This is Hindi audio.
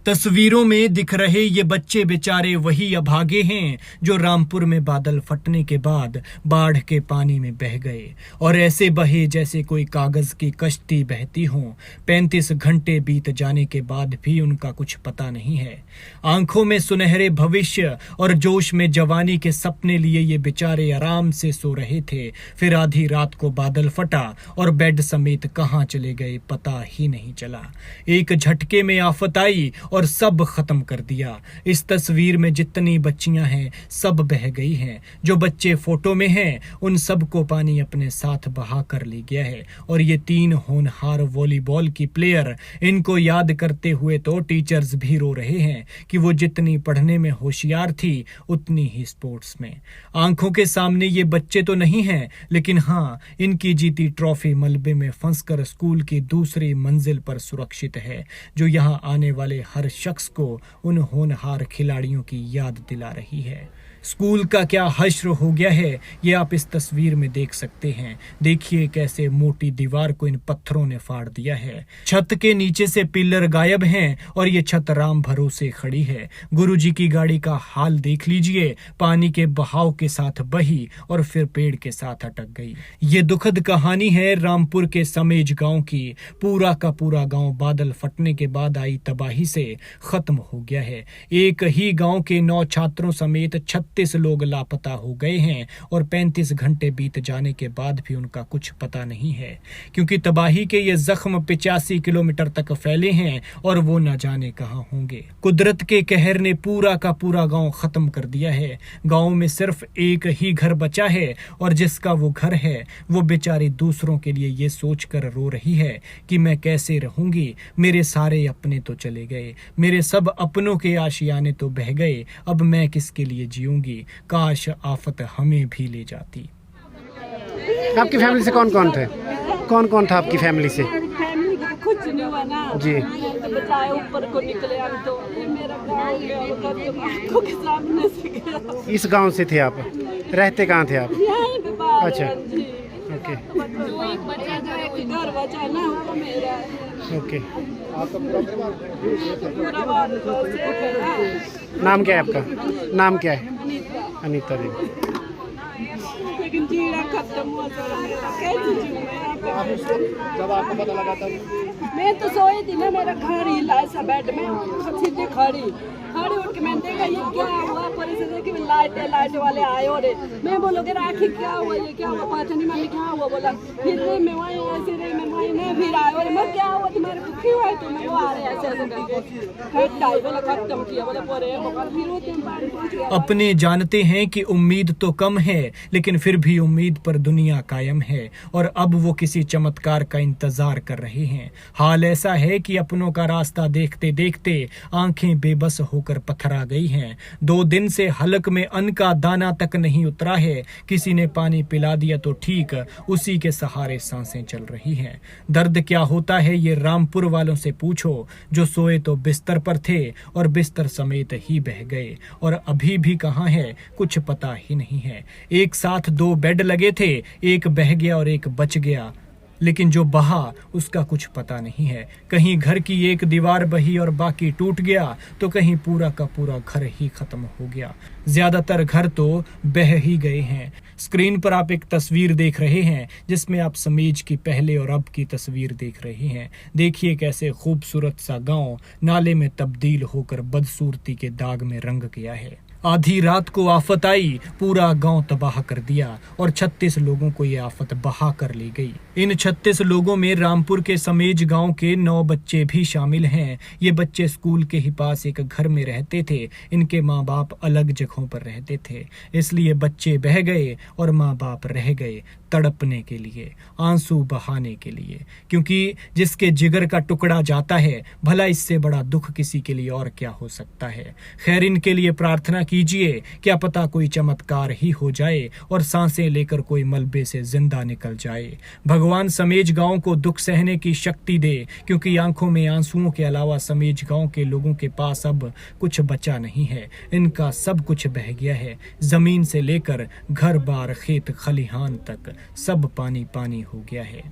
तस्वीरों में दिख रहे ये बच्चे बेचारे वही अभागे हैं जो रामपुर में बादल फटने के बाद बाढ़ के पानी में बह गए और ऐसे बहे जैसे कोई कागज की कश्ती बहती हो। 35 घंटे बीत जाने के बाद भी उनका कुछ पता नहीं है। आंखों में सुनहरे भविष्य और जोश में जवानी के सपने लिए ये बेचारे आराम से सो रहे थे। फिर आधी रात को बादल फटा और बेड समेत कहां चले गए पता ही नहीं चला। एक झटके में आफत आई और सब खत्म कर दिया। इस तस्वीर में जितनी बच्चियां हैं सब बह गई हैं। जो बच्चे फोटो में हैं उन सबको पानी अपने साथ बहा कर ले गया है। और ये 3 होनहार वॉलीबॉल की प्लेयर, इनको याद करते हुए तो टीचर्स भी रो रहे हैं कि वो जितनी पढ़ने में होशियार थी उतनी ही स्पोर्ट्स में। आंखों के सामने ये बच्चे तो नहीं हैं, लेकिन हाँ, इनकी जीती ट्रॉफी मलबे में फंसकर स्कूल की दूसरी मंजिल पर सुरक्षित है, जो यहाँ आने वाले हर शख्स को उन होनहार खिलाड़ियों की याद दिला रही है। स्कूल का क्या हश्र हो गया है ये आप इस तस्वीर में देख सकते हैं। देखिए कैसे मोटी दीवार को इन पत्थरों ने फाड़ दिया है। छत के नीचे से पिलर गायब हैं और ये छत राम भरोसे खड़ी है। गुरुजी की गाड़ी का हाल देख लीजिए, पानी के बहाव के साथ बही और फिर पेड़ के साथ अटक गई। ये दुखद कहानी है रामपुर के समेज गांव की। पूरा का पूरा गांव बादल फटने के बाद आई तबाही से खत्म हो गया है। एक ही गांव के 9 छात्रों समेत 36 लोग लापता हो गए हैं और 35 घंटे बीत जाने के बाद भी उनका कुछ पता नहीं है, क्योंकि तबाही के ये जख्म 85 किलोमीटर तक फैले हैं और वो न जाने कहां होंगे। कुदरत के कहर ने पूरा का पूरा गांव खत्म कर दिया है। गांव में सिर्फ एक ही घर बचा है और जिसका वो घर है वो बेचारी दूसरों के लिए ये सोचकर रो रही है कि मैं कैसे रहूंगी, मेरे सारे अपने तो चले गए, मेरे सब अपनों के आशियाने तो बह गए, अब मैं किसके लिए जीऊंगी, काश आफत हमें भी ले जाती। आपकी फैमिली से कौन कौन थे? कौन कौन था आपकी फैमिली से? फैमिली का कुछ नहीं हुआ ना जी। तो बचाए ऊपर को निकले हम तो। ये मेरा गाँव गया, आंखों के सामने से गया। इस गांव से थे आप? रहते कहाँ थे आप? यहीं पे बाहर अच्छा। हैं जी। ओके जो एक बचा जो एक घर बचा ना वो मेरा है। ओके। पूरा बाहर से है। नाम क्या है आपका? नाम क्या है? अनीता। अनीता देवी। लेकिन जीना खत्म हुआ तो मेरा कैसे जीऊं मैं यहाँ पे? जब आपको पता लगा तब? मैं तो सोई थी ना, मेरा घर हिला ऐसा बेड में सीधे खड़ी उठ के मैंने देखा ये क्या हुआ। परिस्थिति की लाइट वाले आए और मैं बोलोगे राखी क्या हुआ, ये क्या हुआ, पता नहीं मम्मी क्या हुआ। बोला फिर मैं वहीं ऐसे रही, मैं वहीं नहीं फिर आए और मैं क्या हुआ तुम्हारे को क्यों है, तुम्हें वो आ रहे ऐसे ऐसे करके बोला खत्म किया। बोला पूरे फिर वो तुम पानी पहुंच गया। अपने जानते हैं कि उम्मीद तो कम है, लेकिन फिर भी उम्मीद पर दुनिया कायम है और अब वो किसी चमत्कार का इंतजार कर रहे हैं। हाल ऐसा है कि अपनों का रास्ता देखते देखते आंखें बेबस होकर पथरा गई हैं। 2 दिन से हलक में अन्न का दाना तक नहीं उतरा है। किसी ने पानी पिला दिया तो ठीक, उसी के सहारे सांसें चल रही हैं। दर्द क्या होता है ये रामपुर वालों से पूछो, जो सोए तो बिस्तर पर थे और बिस्तर समेत ही बह गए और अभी भी कहां है कुछ पता ही नहीं है। एक साथ 2 बेड लगे थे, एक बह गया और एक बच गया, लेकिन जो बहा उसका कुछ पता नहीं है। कहीं घर की एक दीवार बही और बाकी टूट गया तो कहीं पूरा का पूरा घर ही खत्म हो गया। ज्यादातर घर तो बह ही गए हैं। स्क्रीन पर आप एक तस्वीर देख रहे हैं जिसमें आप समेज की पहले और अब की तस्वीर देख रहे हैं। देखिए कैसे खूबसूरत सा गांव नाले में तब्दील होकर बदसूरती के दाग में रंग गया है। आधी रात को आफत आई, पूरा गांव तबाह कर दिया और 36 लोगों को ये आफत बहा कर ले गई। इन 36 लोगों में रामपुर के समेज गांव के 9 बच्चे भी शामिल हैं। ये बच्चे स्कूल के ही पास एक घर में रहते थे। इनके माँ बाप अलग जगहों पर रहते थे, इसलिए बच्चे बह गए और माँ बाप रह गए तड़पने के लिए, आंसू बहाने के लिए। क्योंकि जिसके जिगर का टुकड़ा जाता है, भला इससे बड़ा दुख किसी के लिए और क्या हो सकता है। खैर, इनके लिए प्रार्थना कीजिए, क्या पता कोई चमत्कार ही हो जाए और सांसें लेकर कोई मलबे से जिंदा निकल जाए। भगवान समेज गांव को दुख सहने की शक्ति दे, क्योंकि आंखों में आंसुओं के अलावा समेज गांव के लोगों के पास अब कुछ बचा नहीं है। इनका सब कुछ बह गया है, जमीन से लेकर घर बार खेत खलिहान तक सब पानी पानी हो गया है।